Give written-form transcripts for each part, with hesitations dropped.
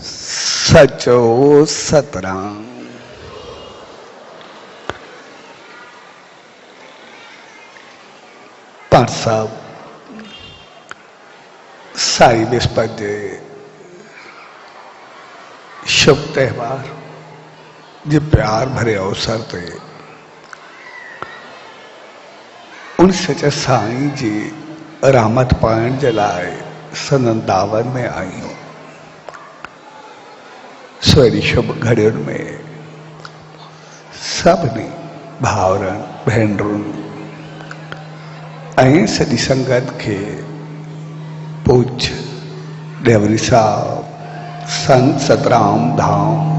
सचो सतराम। पाठ साहब साई विस्पत जे शुभ त्यौहार जे प्यार भरे अवसर ते उन सच साईं जी रामत पाइण जे लाइ सनन दावत में आहियूं। सवेरी शुभ घड़ियुनि में सभिनी भाउरनि भेनरुनि ऐं सॼी संगत खे पूज्य देवरी साहब संत सतराम धाम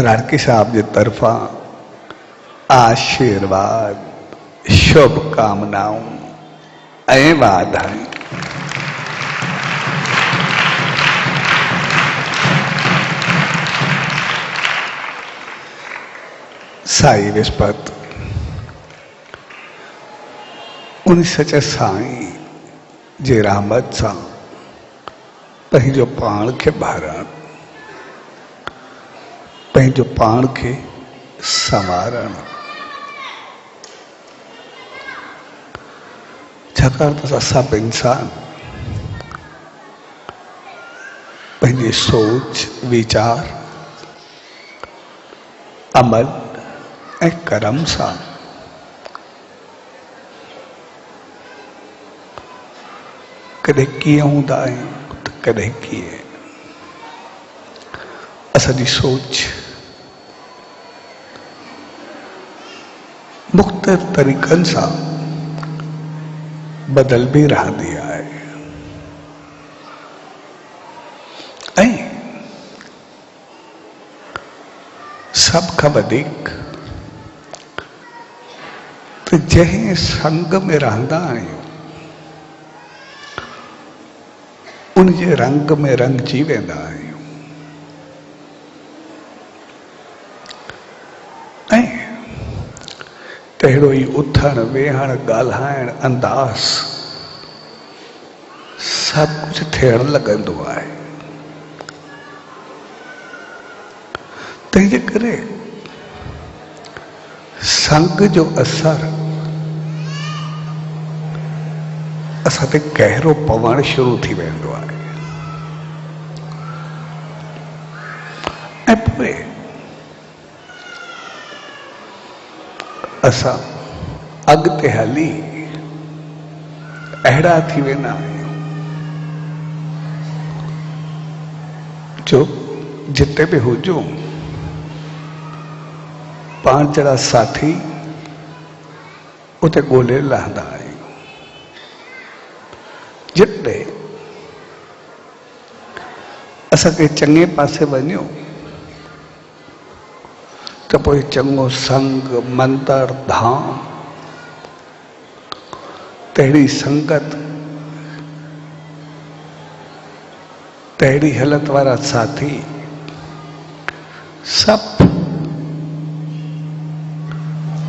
राड़की साहब जे तरफां आशीर्वाद शुभकामनाऊं ऐं वाधायूं। साई विस्पत उन सच साईं जे रहमत सां पंहिंजो पाण खे भारण, पंहिंजो पाण खे संवारण। छाकाणि त सभु इंसान पंहिंजी सोच वीचार अमल ऐं कर्म सां कॾहिं कीअं हूंदा आहियूं त कॾहिं कीअं। असांजी सोच मुख़्तलिफ़ तरीक़नि सां बदल भी रहंदी आहे ऐं सभ खां वधीक त जंहिं संग में रहंदा आहियूं उन जे रंग में रंगजी वेंदा आहियूं ऐं तहिड़ो ई उथण वेहण ॻाल्हाइण अंदाज़ सभु कुझु थियण लॻंदो आहे। तंहिंजे करे संग जो असर असां ते गहरो पवण शुरू थी वेंदो आहे ऐं पोइ असां अॻिते हली अहिड़ा थी वेंदा आहियूं जो जिते बि हुजूं पाण जहिड़ा साथी उते ॻोल्हे लहंदा आहियूं। जिते असांखे चङे पासे वञूं त पोइ चङो संग मंदर धाम तहिड़ी संगत तहिड़ी हालत वारा साथी सभु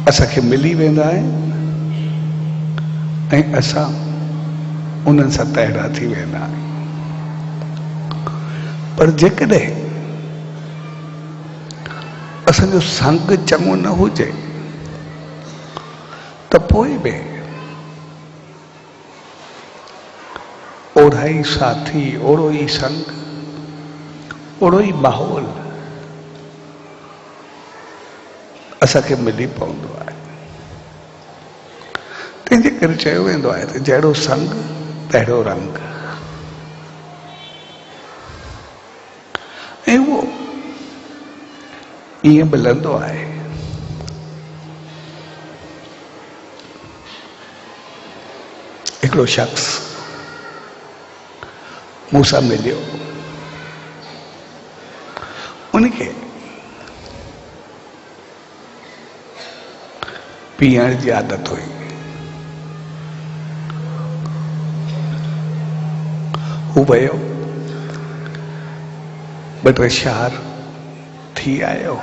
असांखे मिली वेंदा आहिनि ऐं असां उन्हनि सां तहिड़ा थी वेंदा आहियूं। पर जेकॾहिं असांजो संग चङो न हुजे त पोइ बि ओढ़ा ई साथी ओढ़ो ई संग ओढ़ो ई माहौल असांखे मिली पवंदो आहे। तंहिंजे करे चयो वेंदो आहे त जहिड़ो संग तहिड़ो रंग ऐं उहो ईअं मिलंदो आहे। हिकिड़ो शख्स मूंसां मिलियो, उनखे पीअण जी आदत हुई। हू वियो ॿ टे शहर थी आयो,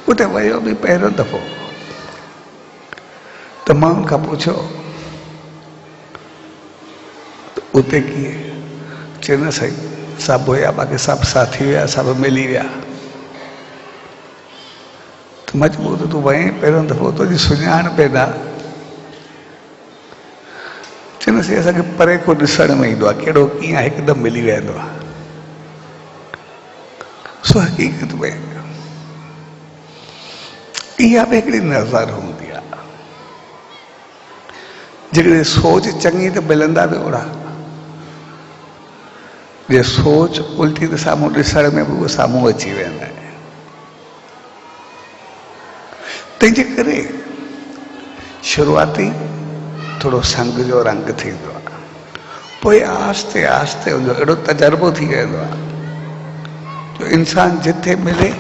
उते वियो बि पहिरियों दफ़ो त मां उनखां पुछियो उते कीअं चए न सही सभु हुया बाक़ी सभु साथी हुया सभु मिली विया त मजबूर तूं वहीं पहिरियों दफ़ो तुंहिंजी सुञाण पैदा चए न सही असांखे परे को ॾिसण में ईंदो आहे कहिड़ो कीअं आहे हिकदमि मिली वेंदो आहे सो हक़ीक़त में इहा बि हिकिड़ी नज़र हूंदी आहे जेकॾहिं सोच चङी त मिलंदा बि ओड़ा जे सोच उल्टी त साम्हूं ॾिसण में बि उहो साम्हूं अची वेंदा आहिनि तंहिंजे करे शुरूआती थोरो संग जो रंग थींदो आहे पोइ आहिस्ते आहिस्ते हुनजो अहिड़ो तजुर्बो थी वेंदो आहे जो इंसान जिथे मिले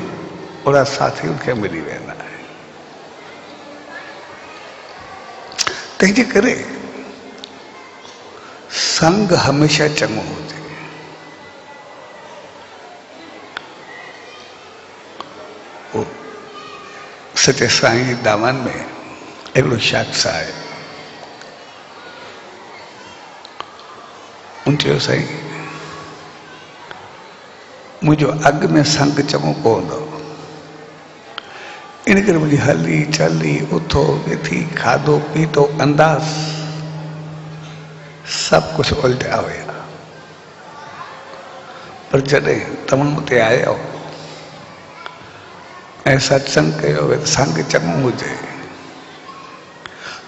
ओड़ा साथी उनखे मिली वेंदा आहिनि तंहिंजे करे संग हमेशह चङो हुजे सचे साईं जी दामन में हिकिड़ो शख़्स आहे उन चयो साईं मुंहिंजो अॻु में संग चङो पवंदो इन करे मुंहिंजी हली चली उथो वेठी खाधो पीतो अंदाज़ सभु कुझु उल्टा हुया पर जॾहिं तव्हां उते आया ऐं सत्संग कयो त संग चङो हुजे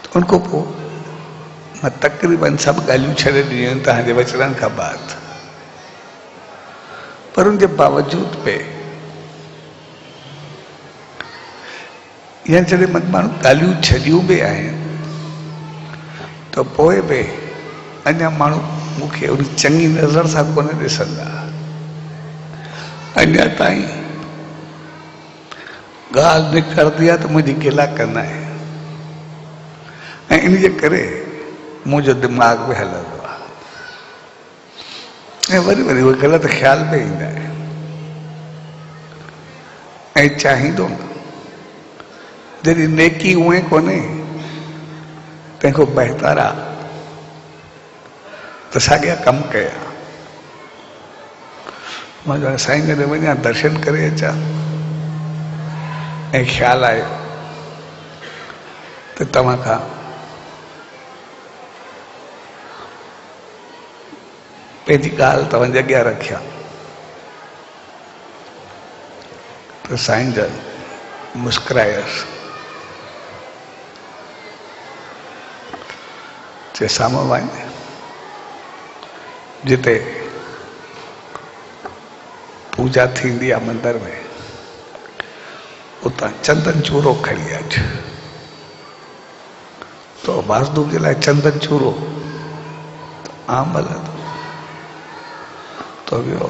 त उनखां पोइ मां तक़रीबन सभु ॻाल्हियूं छॾे ॾिनियूं आहिनि तव्हांजे वचननि खां बाद पर उनजे बावजूद पे या जॾहिं माण्हू ॻाल्हियूं छॾियूं बि आहिनि त पोइ बि अञा माण्हू मूंखे उन चङी नज़र सां कोन ॾिसंदा अञा ताईं ॻाल्हि निकिरंदी आहे त मुंहिंजी गिला कंदा आहिनि ऐं इन जे करे मुंहिंजो दिमाग़ बि हलंदो आहे ऐं वरी वरी उहे ग़लति ख़्याल बि ईंदा आहिनि ऐं चाहींदो न जॾहिं नेकी उहे कोन्हे तंहिंखां बहितर आहे त साॻिया कमु कया मां चयो साईं जॾहिं वञा दर्शन करे अचां ऐं ख़्यालु आयो त तव्हां खां पंहिंजी ॻाल्हि तव्हांजे अॻियां रखिया त साईं जन मुस्कुरायसि चए साम्हूं वञ जिते पूजा थींदी आहे मंदर में उतां चंदन चूरो खणी अच तो वासुदेव जे लाइ चंदन चूरो आम हलंदो तो वियो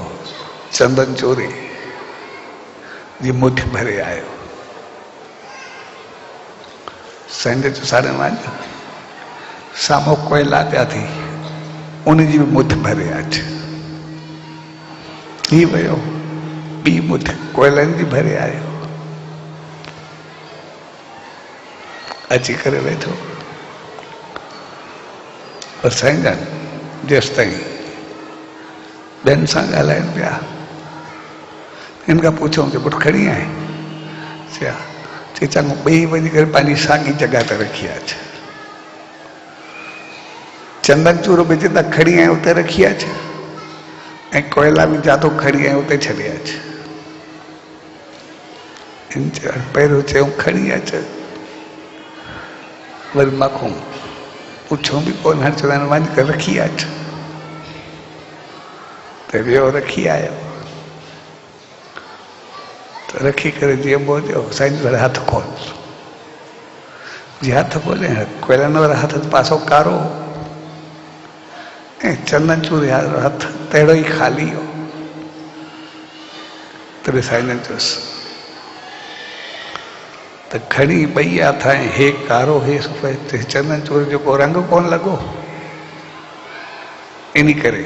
चंदन चूरी जी मुठी भरे आयो साईं जो साड़े वञ साम्हूं कोयला पिया थी उनजी बि मुठ भरे अच ही वियो ॿी मुठ कोयलनि जी भरे आयो अची करे वेठो पर साईं जन जेसि ताईं ॿियनि सां ॻाल्हाइनि पिया हिन खां पुछऊं कि पुटु खणी आहे चए चङो ॿई वञी करे पंहिंजी साॻी जॻह ते रखी अच चंदन चूरो बि जितां खणी आयो उते रखी अच ऐं कोयला बि जितां खणी आयो उते छॾे अच पहिरियों चयूं खणी अच वरी माखूं पुछूं बि कोन हाणे चवंदा आहिनि वञी करे रखी अच त वियो रखी आयो त रखी करे जीअं पहुचो साईं वरी हथ खोल जी हथ खोले कोयलनि वारा हथ पासो कारो ऐं चंदन चूरे वारो हथ तहिड़ो ई ख़ाली हो तॾहिं साईं जन चयोसि त खणी ॿई हथ ऐं हे कारो हे सफ़ेद चंदन चूरे जो को रंग कोन लॻो इन करे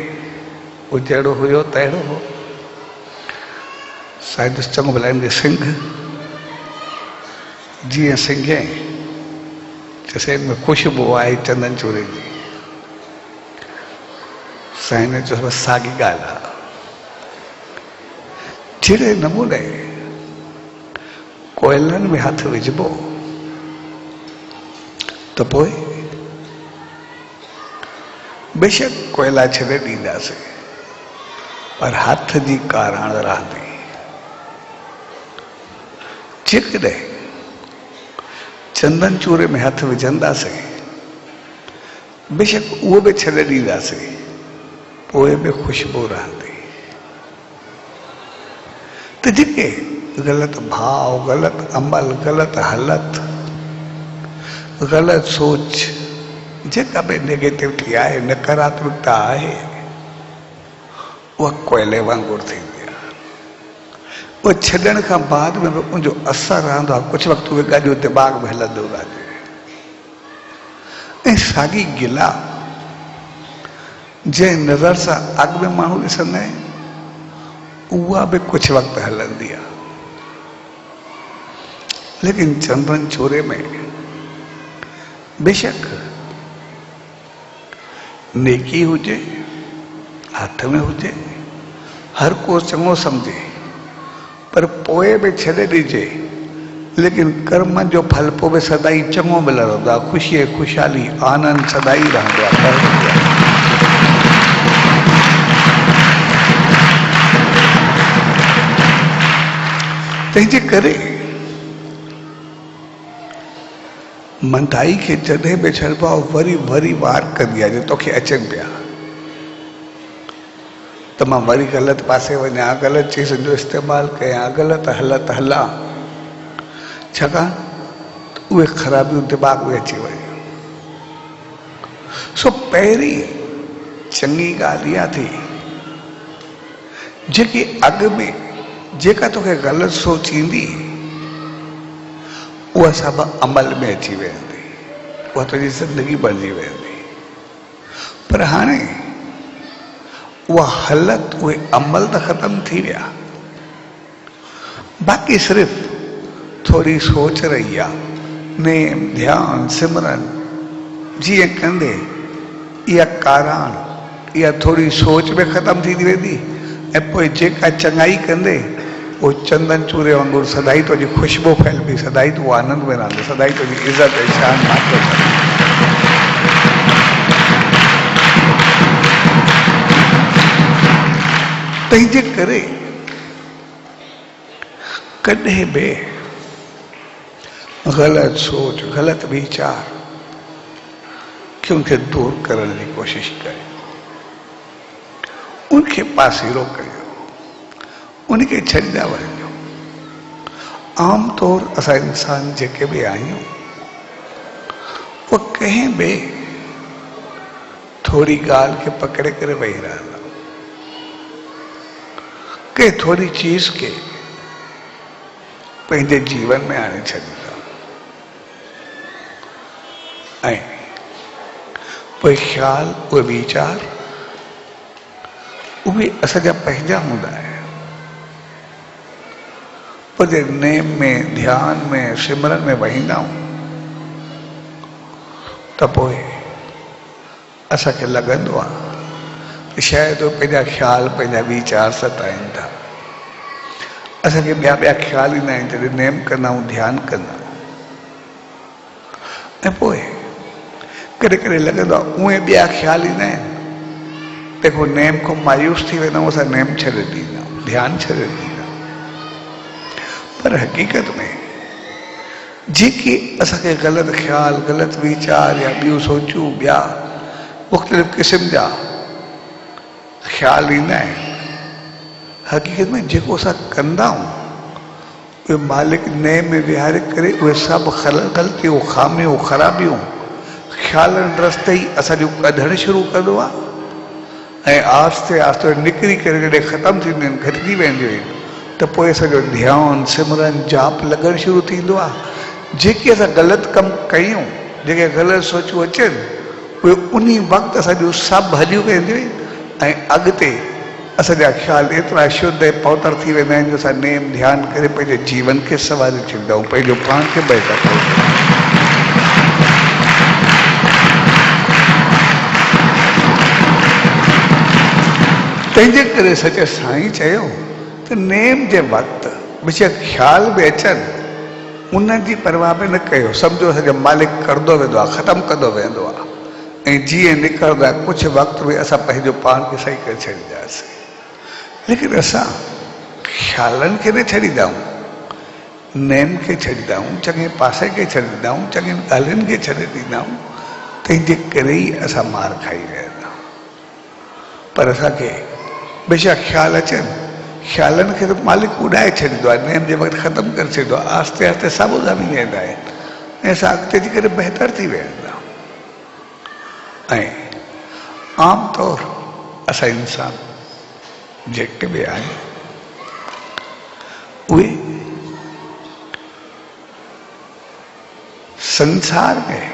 उहो जहिड़ो हुयो तहिड़ो हो साईं चङो भला हिन सिंघ जीअं सिंघे चइसि हिन में ख़ुशबू आहे चंदन चूरे जी साईं ने चयो साॻी ॻाल्हि आहे। जहिड़े नमूने कोयलनि में हथ विझबो त पोइ बेशक कोयला छॾे ॾींदासीं, पर हथ जी काराण रहंदी। जेकॾहिं चंदन चूरे में हथ विझंदासीं, बेशक उहो बि छॾे ॾींदासीं, पोइ बि ख़ुशबू रहंदी। त जेके ग़लति भाव, ग़लति अमल, ग़लति हालत, ग़लति सोच, जेका बि नेगेटिविटी आहे, नकारात्मकता आहे, उहा कोयले वांगुरु थींदी आहे। उहा छॾण खां बाद में बि उनजो असरु रहंदो आहे। कुझु वक़्तु उहे ॻाॾियूं दिमाग़ में हलंदो रहे। ऐं साॻी गिला जंहिं नज़र सां अॻु में माण्हू ॾिसंदा आहिनि, उहा बि कुझु वक़्तु हलंदी आहे। लेकिन चंदन चूरे में बेशक नेकी हुजे, हथ में हुजे, हर को चङो सम्झे, पर पोइ बि छॾे ॾिजे, लेकिन कर्म जो फल पोइ बि सदाई चङो मिलंदो आहे। ख़ुशी, ख़ुशहाली, आनंद सदाई रहंदो आहे। तंहिंजे करे मंदाई खे जॾहिं बि छॾिबो आहे, वरी वरी वार कंदी आहे जो तोखे अचनि पिया, त मां वरी ग़लति पासे वञा, ग़लति चीज़ जो इस्तेमालु कयां, ग़लति हालत हलां, छाकाणि उहे ख़राबियूं दिमाग़ में अची वयूं। सो पहिरीं चङी ॻाल्हि इहा थी, जेकी अॻु में जेका तोखे ग़लति सोच ईंदी, उहा सभु अमल में अची वेंदी, उहा तुंहिंजी ज़िंदगी बणिजी वेंदी। पर हाणे उहा हालत, उहे अमल त ख़तमु थी विया, बाक़ी सिर्फ़ थोरी सोच रही आहे। नेम, ध्यान, सिमरन जीअं कंदे इहा काराण, इहा थोरी सोच में ख़तमु थी वेंदी। ऐं पोइ जेका चङाई कंदे, वो चंदन चूरे वांगुरु सदाई तुंहिंजी ख़ुशबू फैलबी, सदाई तूं आनंद में रहंदो, सदाई तुंहिंजी इज़त ऐं शान मात्र। तंहिंजे करे कॾहिं बि ग़लति सोच, ग़लति वीचार कि उनखे दूर करण जी कोशिश कयो, उनखे पासीरो कयो, उनखे छॾींदा वञो। आमतौर असां इंसान जेके बि आहियूं, वो कंहिं बि थोरी ॻाल्हि खे पकड़े करे वेही रहंदा, के थोरी चीज़ के पंहिंजे जीवन में आणे छॾींदा, ऐं पोइ ख़्याल, उहे वीचार, उहे असांजा पंहिंजा हूंदा आहिनि। पर जे नेम में, ध्यान में, सिमरन में वहींदा आहियूं, त पोइ असांखे लॻंदो आहे शायदि पंहिंजा ख़्याल, पंहिंजा वीचार सताइनि था। असांखे ॿिया ॿिया ख़्याल ईंदा आहिनि जॾहिं नेम कंदा आहियूं, ध्यानु कंदा आहियूं, ऐं पोइ कॾहिं कॾहिं लॻंदो आहे उहे ॿिया ख़्याल ईंदा आहिनि, तंहिंखां नेम खां मायूस थी वेंदा आहियूं, असां नेम छॾे ॾींदा आहियूं, ध्यानु छॾे ॾींदा आहियूं। पर हक़ीक़त में जेके असांखे ग़लति ख़्याल, ग़लति वीचार या ॿियूं सोचूं, ॿिया मुख़्तलिफ़ क़िस्म जा ख़्याल ईंदा आहिनि, हक़ीक़त में जेको असां कंदा आहियूं, उहे मालिक नेम में विहारे करे उहे सभु ग़लतियूं, ख़ामियूं, ख़राबियूं ख़्यालनि रस्ते ई असांजो कढणु शुरू कंदो आहे। ऐं आहिस्ते आहिस्ते निकिरी करे जॾहिं ख़तमु थींदियूं आहिनि, घटिजी वेंदियूं आहिनि, त पोइ असांजो ध्यानु, सिमरन, जाप लॻणु शुरू थींदो आहे। जेके असां ग़लति कमु कयूं, जेके ग़लति सोचूं अचनि, उहे उन वक़्तु असांजूं सभु हलियूं वेंदियूं आहिनि। ऐं अॻिते असांजा ख़्याल एतिरा शुद्ध ऐं पवित्र थी वेंदा आहिनि जो असां नेम ध्यानु करे पंहिंजे जीवन खे संवारे छॾींदा आहियूं, पंहिंजो पाण खे बहितर ठाहींदा आहियूं। तंहिंजे करे सचे साईं चयो त नेम जे वक़्तु बेशक ख़्याल बि अचनि उन जी परवाह बि न कयो। सम्झो सॼो मालिक करंदो वेंदो आहे, ख़तमु कंदो वेंदो आहे, ऐं जीअं निकिरंदो आहे कुझु वक़्तु में असां पंहिंजो पाण खे सही करे छॾींदासीं। लेकिन असां ख़्यालनि खे न छॾींदा आहियूं, नेम खे छॾींदा आहियूं, चङे पासे खे छॾींदा आहियूं, चङियुनि ॻाल्हियुनि खे छॾे ॾींदा आहियूं। तंहिंजे करे ई असां मार खाई वेंदा आहियूं। पर असांखे बेशक ख़्याल अचनि, ख़्यालनि खे त मालिक उॾाए छॾींदो आहे, नेम जे वक़्तु ख़तमु करे छॾींदो आहे। आहिस्ते आहिस्ते सभु उॾामी वेंदा आहिनि ऐं असां अॻिते थी करे बहितर थी वेंदा आहियूं। ऐं आमतौर असां इंसान जेके बि आहिनि उहे संसार में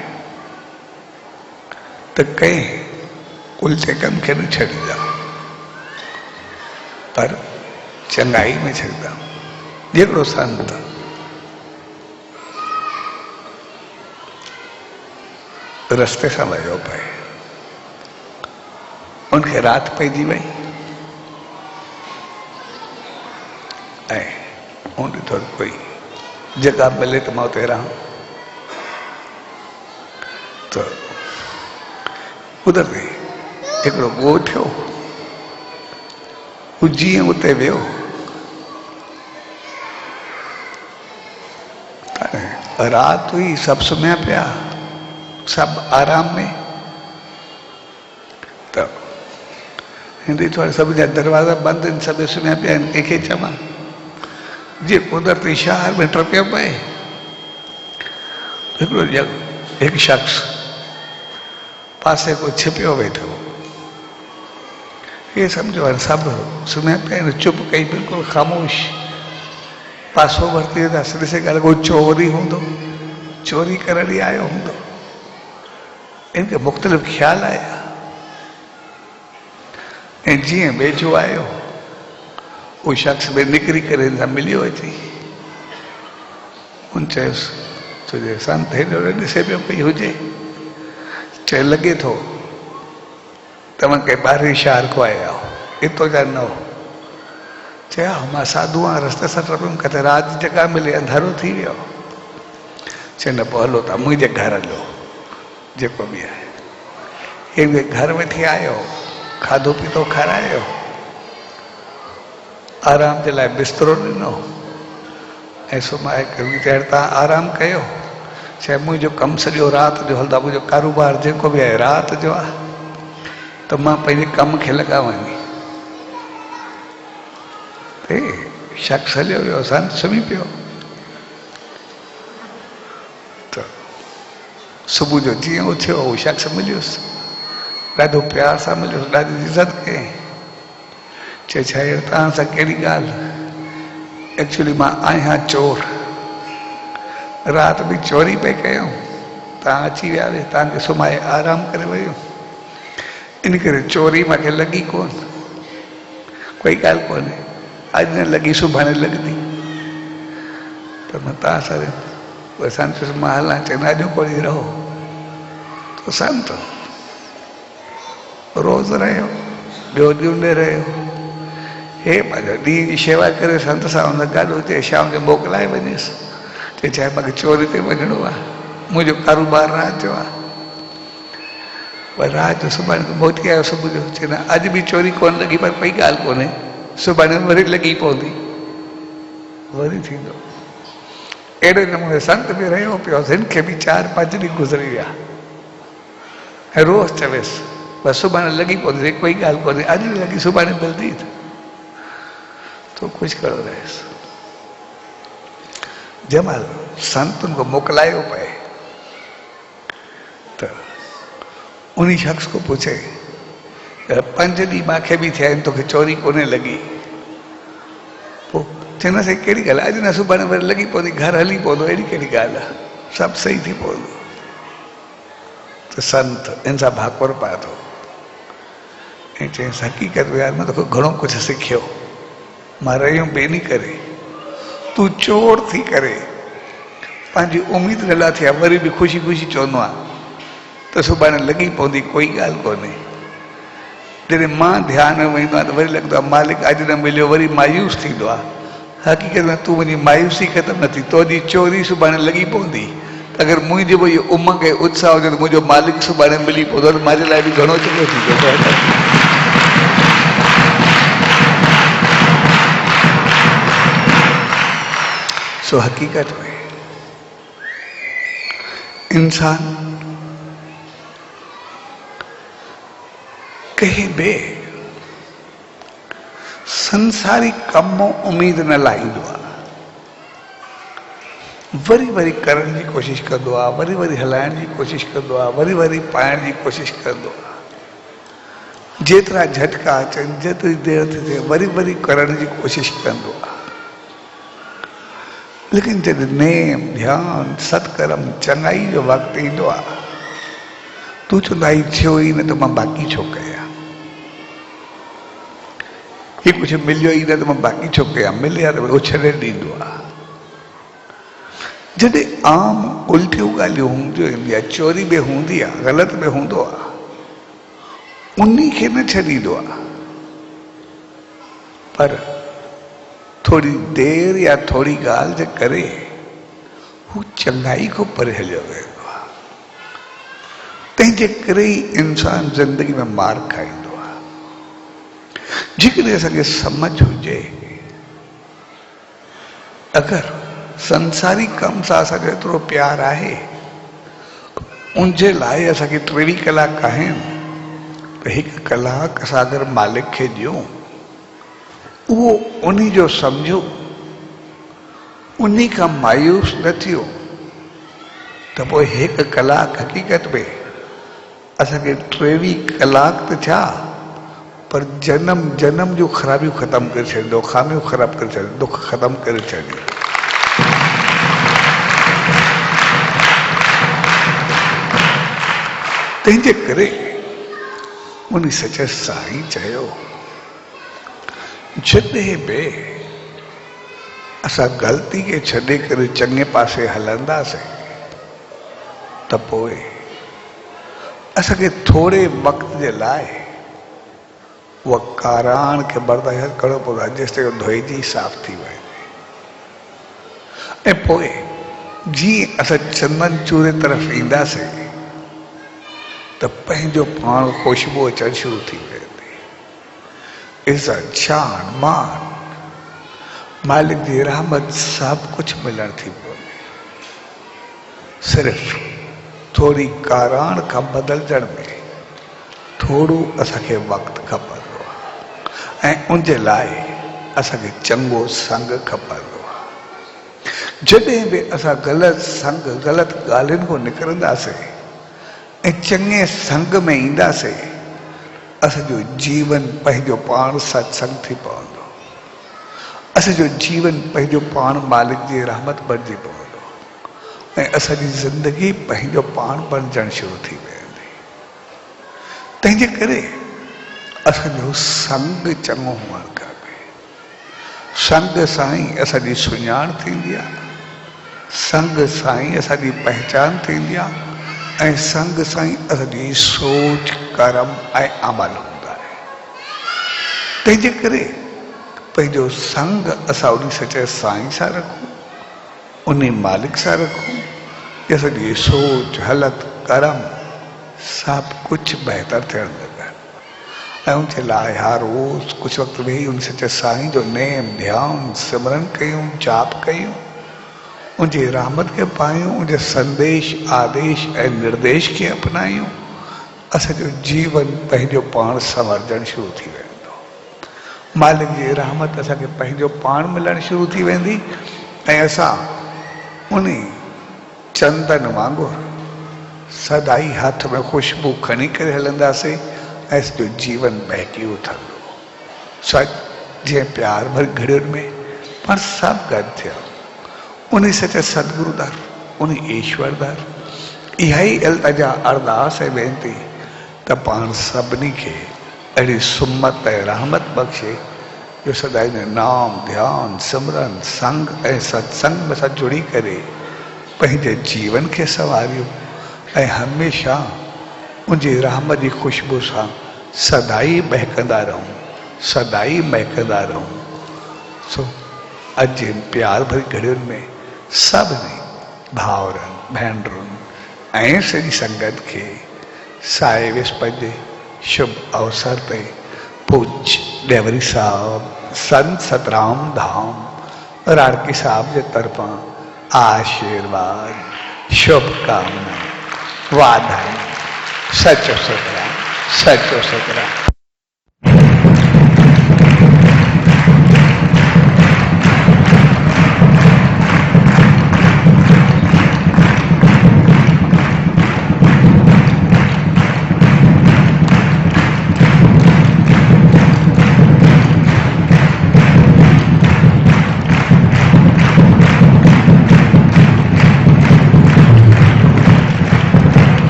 त कंहिं उल्टे कम खे न छॾींदा, पर चङाई में छॾींदा। जेको संत रस्ते सां वियो पए, उनखे राति पइजी वई ऐं उन ॾिठो कोई जगह मिले त मां उते रहां, त कुदरती हिकिड़ो ॻोठियो, हू जीअं उते वियो राति हुई, सभु सुम्हिया पिया, सभु आराम में। त हिन ॾिठो सभु जा दरवाज़ा बंदि आहिनि, सभु सुम्हिया पिया आहिनि, कंहिंखे चवां जे कुदरती शहर में टपियो पए। हिकिड़ो हिकु शख़्स पासे को छिपियो वेठो, ये सम्झो हाणे सभु सुम्हिया पिया आहिनि, चुप कई, बिल्कुलु ख़ामोश। पासो वरिती त ॾिसे ॻाल्हि को चोरी हूंदो, चोरी करण ई आयो हूंदो। इनखे मुख़्तलिफ़ ख़्याल आया ऐं जीअं वेझो आयो उहो शख़्स बि निकिरी करे हिन सां मिलियो अची। उन चयुसि तुंहिंजे संत हेॾो ॾिसे पियो पई हुजे, चए लॻे थो तव्हां कंहिं ॿाहिरि शहर को आया हो, हितो जा न हो। चया मां साधू आहियां, रस्ते सां टपियुमि, किथे राति जी जॻह मिले, अंधारो थी वियो। चए न पोइ हलो तव्हां मुंहिंजे घर हलो, जेको बि आहे। हिन घर वेठी आयो, खाधो पीतो खारायो, आराम जे लाइ बिस्तरो ॾिनो ऐं सुम्हाए करे चयो तव्हां आराम कयो। चए मुंहिंजो कमु सॼो राति जो हलंदो आहे, मुंहिंजो कारोबार जेको बि आहे राति जो आहे, त मां पंहिंजे कम खे लॻा वञी। शख़्स हलियो वियो, संत सुम्ही पियो। त सुबुह जो जीअं उथियो उहो शख़्स मिलियोसि, ॾाढो प्यार सां मिलियोसि, ॾाढी इज़त कयईं। चए छा आहे तव्हां सां कहिड़ी ॻाल्हि? एक्चुअली मां आहियां चोर, राति बि चोरी पे कयूं, तव्हां अची विया वे, तव्हांखे सुम्हाए आराम करे वियो, इन करे चोरी मूंखे लॻी कोन। कोई ॻाल्हि कोन्हे, अॼु न लॻी सुभाणे लॻंदी, पर मां तव्हां सां संत मां हलां। चवंदा अॼु कोई रहो। तो संत रोज़ रहियो, ॿियो ॾींहुं रहियो, हे पंहिंजो ॾींहं जी शेवा करे संत सां हुन गॾु हुजे, शाम जो मोकिलाए वञेसि। चए चाहे मूंखे चोरी ते वञिणो आहे, मुंहिंजो कारोबार राति जो आहे। पर राति जो सुभाणे मोटी आयो सुबुह जो, चवंदा अॼु बि चोरी कोन लॻी, पर कोई ॻाल्हि कोन्हे, सुभाणे वरी लॻी पवंदी, वरी थींदो। अहिड़े नमूने संत बि रहियो पियो, हिन खे बि 4-5 ॾींहं गुज़री विया ऐं रोज़ चवेसि बसि सुभाणे लॻी पवंदी, कोई ॻाल्हि कोन्हे, अॼु बि लॻी सुभाणे मिलंदी तो कुझु कहिड़ो रहेसि। जंहिंमहिल संतुनि को मोकिलायो पए त उन शख़्स को पूछे 5 ॾींहं मूंखे बि थिया आहिनि, तोखे चोरी कोन्हे लॻी। पोइ चवंदासीं कहिड़ी ॻाल्हि आहे, अॼु न सुभाणे वरी लॻी पवंदी, घर हली पवंदो, अहिड़ी कहिड़ी ॻाल्हि आहे, सभु सही थी पवंदो। त संत इन सां भाकुर पाए थो ऐं चयईंसि हक़ीक़त यार मां तोखे घणो कुझु सिखियो, मां रहियो बेनी करे, तूं चोर थी करे पंहिंजी उमेद न लाथी आहे, वरी बि ख़ुशी ख़ुशी चवंदो आहे त सुभाणे लॻी पवंदी, कोई ॻाल्हि कोन्हे। जॾहिं मां ध्यान में वेंदो आहियां त वरी लॻंदो आहे मालिक अॼु न मिलियो, वरी मायूस थींदो आहे। हक़ीक़त में तूं मुंहिंजी मायूसी ख़तमु न थी, तुंहिंजी चोरी सुभाणे लॻी पवंदी। अगरि मुंहिंजो बि इहो उमंग ऐं उत्साह हुजे त मुंहिंजो मालिक सुभाणे मिली पवंदो त मुंहिंजे लाइ बि घणो चङो थींदो। सो हक़ीक़त में इंसान कहीं बे संसारी कम मां उम्मीद न लाहींदो आहे, वरी वरी करण जी कोशिश कंदो आहे, वरी वरी हलाइण जी कोशिश कंदो आहे, वरी वरी पाइण जी कोशिश कंदो आहे। जेतिरा झटका अचनि, जेतिरी देरि थिए वरी वरी करण जी कोशिश कंदो आहे। लेकिन जॾहिं नेम ध्यान सत्कर्म चङाई जो वक़्तु ईंदो आहे, तूं चवंदा ही थियो ई न त मां बाक़ी छो कयां, ही कुछ मिलियो ई न त मां बाक़ी छो कयां, मिले हा त उहो छॾे ॾींदो आहे। जॾहिं आम उल्टियूं ॻाल्हियूं हूंदियूं ईंदी आहे, चोरी बि हूंदी आहे, ग़लति बि हूंदो आहे, उन्ही खे न छॾींदो आहे, पर थोड़ी देर या थोड़ी ॻाल्हि जे करे हू चङाई खां परे हलियो वेंदो आहे। तंहिंजे करे ई इंसान ज़िंदगी में मार खाईंदो आहे। जेकॾहिं असांखे समझ हुजे, अगरि संसारी कम सां असांजो एतिरो प्यार आहे, उनजे लाइ असांखे 23 कलाक आहिनि, त 1 कलाक असां अगरि मालिक खे ॾियूं, उहो उन्ही जो सम्झो, उन्ही खां मायूस न थियो, त पोइ 1 कलाक हक़ीक़त में असांखे 23 कलाक त छा, पर जन्म जन्म जूं ख़राबियूं ख़तमु करे छॾींदो, ख़ामियूं ख़राबु करे छॾींदो, दुख ख़तमु करे छॾींदो। तंहिंजे करे उन सचे साईं चयो, जॾहिं बि असां ग़लती खे छॾे करे चङे पासे हलंदासीं, त पोइ असांखे थोरे वक़्त जे लाइ उहा काराण खे बर्दाश्त करणो पवंदो आहे, जेसि ताईं धोइजी साफ़ थी वञे। ऐं पोइ जीअं असां चंदन चूरे तरफ़ ईंदासीं, त पंहिंजो पाण ख़ुशबू अचणु शुरू थी वेंदी। इज़त, शान, मान, मालिक जी रहमत सभु कुझु मिलण थी पवंदी। सिर्फ़ थोरी काराण खां बदिलजण में थोरो असांखे वक़्तु खपंदो आहे, ऐं उनजे लाइ असांखे चङो संग खपंदो आहे। जॾहिं बि असां ग़लति संग, ग़लति ॻाल्हियुनि खां निकिरंदासीं ऐं चङे संग में ईंदासीं, असांजो जीवन पंहिंजो पाण सत्संग थी पवंदो, असांजो जीवन पंहिंजो पाण मालिक जी रहमत बणिजी पवंदो, ऐं असांजी ज़िंदगी पंहिंजो पाण बणिजणु शुरू थी वेंदी। तंहिंजे करे असांजो संग चङो हुअणु खपे। संग सां ई असांजी सुञाण थींदी आहे, संग सां ई असांजी पहचान थींदी आहे, ऐं संग सां ई असांजी सोच, कर्म ऐं अमल हूंदा आहे। तंहिंजे करे पंहिंजो संग असां उन सचे साईं सां रखूं, उन मालिक सां रखूं, कि असांजी सोच, हलत, कर्म सभु कुझु बहितर थियणु लॻनि। ऐं उनजे लाइ हर रोज़ कुझु वक़्तु वेही उन सचे साईं जो नेम ध्यान सिमरन कयूं, जाप कयूं, उनजी रहमत खे पायूं, उनजे संदेश, आदेश ऐं निर्देश खे अपनायूं, असांजो जीवन पंहिंजो पाण संवरजणु शुरू थी वेंदो। मालिक जी रहमत असांखे पंहिंजो पाण मिलणु शुरू थी वेंदी, ऐं असां उन चंदन वांगुरु सदाई हथ में ख़ुशबू खणी करे हलंदासीं, ऐं असांजो जीवन बहकी उथंदो। सच जीअं प्यार भरी घड़ियुनि में पाण सभु गॾु थिया, उन सचे सतगुरु दर, उन ईश्वर दर इहा ई इल्तिजा, अरदास ऐं वेनती त पाण सभिनी खे अहिड़ी सुमत ऐं रहमत बख़्शे जो सदाई नाम ध्यान सिमरन संग ऐं सत्संग में सां जुड़ी करे पंहिंजे जीवन खे संवारियो, ऐं हमेशह उनजी रहमत जी ख़ुशबू सां सदाई महकंदा रहूं, सदाई महकंदा रहूं। सो अज प्यार भरी घड़ियुनि में सभिनी भाउरनि भेनरुनि ऐं सॼी संगत खे साए विस्पति जे शुभ अवसर ते पूज्य डेवरी साहब संत सतराम धाम राड़की साहब जे तरफां आशीर्वाद शुभकामना वाधायूं। सचो सतराम, सचो सतराम।